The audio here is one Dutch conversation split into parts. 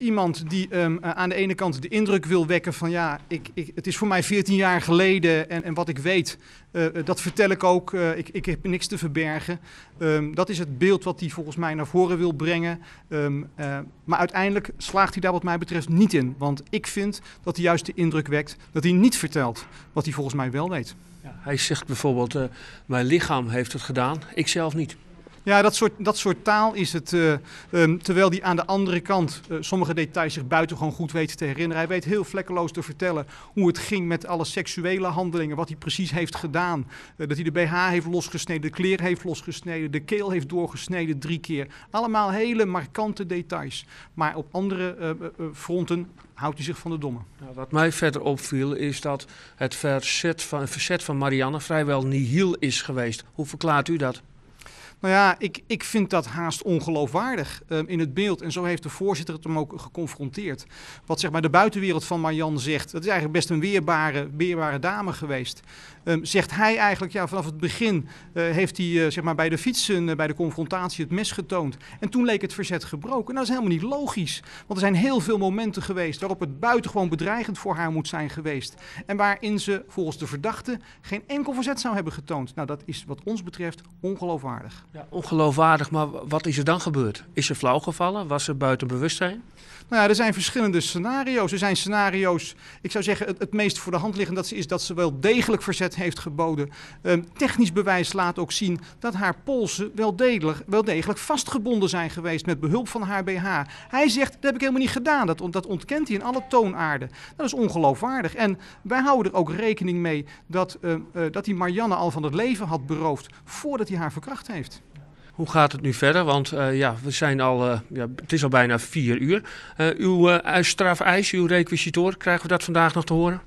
iemand die aan de ene kant de indruk wil wekken van ja, het is voor mij 14 jaar geleden en wat ik weet, dat vertel ik ook. Ik heb niks te verbergen. Dat is het beeld wat hij volgens mij naar voren wil brengen. Maar uiteindelijk slaagt hij daar wat mij betreft niet in. Want ik vind dat hij juist de indruk wekt dat hij niet vertelt wat hij volgens mij wel weet. Ja, hij zegt bijvoorbeeld, mijn lichaam heeft het gedaan, ik zelf niet. Ja, dat soort taal is het, terwijl hij aan de andere kant sommige details zich buitengewoon goed weet te herinneren. Hij weet heel vlekkeloos te vertellen hoe het ging met alle seksuele handelingen, wat hij precies heeft gedaan. Dat hij de BH heeft losgesneden, de kleren heeft losgesneden, de keel heeft doorgesneden 3 keer. Allemaal hele markante details. Maar op andere fronten houdt hij zich van de domme. Nou, wat mij verder opviel is dat het verzet van Marianne vrijwel nihil is geweest. Hoe verklaart u dat? Nou ja, ik vind dat haast ongeloofwaardig in het beeld. En zo heeft de voorzitter het hem ook geconfronteerd. Wat zeg maar de buitenwereld van Marianne zegt, dat is eigenlijk best een weerbare dame geweest. Zegt hij eigenlijk, ja, vanaf het begin heeft hij zeg maar bij de fietsen, bij de confrontatie het mes getoond. En toen leek het verzet gebroken. Nou, dat is helemaal niet logisch. Want er zijn heel veel momenten geweest waarop het buitengewoon bedreigend voor haar moet zijn geweest. En waarin ze volgens de verdachte geen enkel verzet zou hebben getoond. Nou, dat is wat ons betreft ongeloofwaardig. Ja, ongeloofwaardig, maar wat is er dan gebeurd? Is ze flauw gevallen? Was ze buiten bewustzijn? Nou ja, er zijn verschillende scenario's. Er zijn scenario's, ik zou zeggen het meest voor de hand liggend is dat ze wel degelijk verzet heeft geboden. Technisch bewijs laat ook zien dat haar polsen wel degelijk vastgebonden zijn geweest met behulp van haar BH. Hij zegt, dat heb ik helemaal niet gedaan. Dat ontkent hij in alle toonaarden. Dat is ongeloofwaardig. En wij houden er ook rekening mee dat hij Marianne al van het leven had beroofd voordat hij haar verkracht heeft. Hoe gaat het nu verder? Want we zijn het is al bijna 4 uur. Uw strafeis, uw requisitoor, krijgen we dat vandaag nog te horen?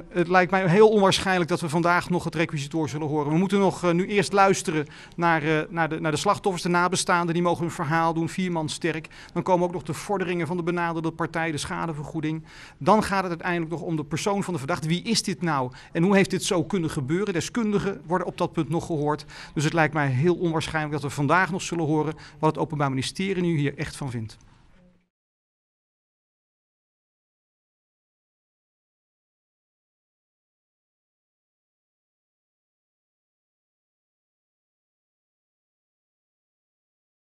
Het lijkt mij heel onwaarschijnlijk dat we vandaag nog het requisitoor zullen horen. We moeten nog nu eerst luisteren naar de slachtoffers, de nabestaanden. Die mogen hun verhaal doen, 4 man sterk. Dan komen ook nog de vorderingen van de benaderde partij, de schadevergoeding. Dan gaat het uiteindelijk nog om de persoon van de verdachte. Wie is dit nou? En hoe heeft dit zo kunnen gebeuren? Deskundigen worden op dat punt nog gehoord. Dus het lijkt mij heel onwaarschijnlijk dat we vandaag nog zullen horen wat het Openbaar Ministerie nu hier echt van vindt.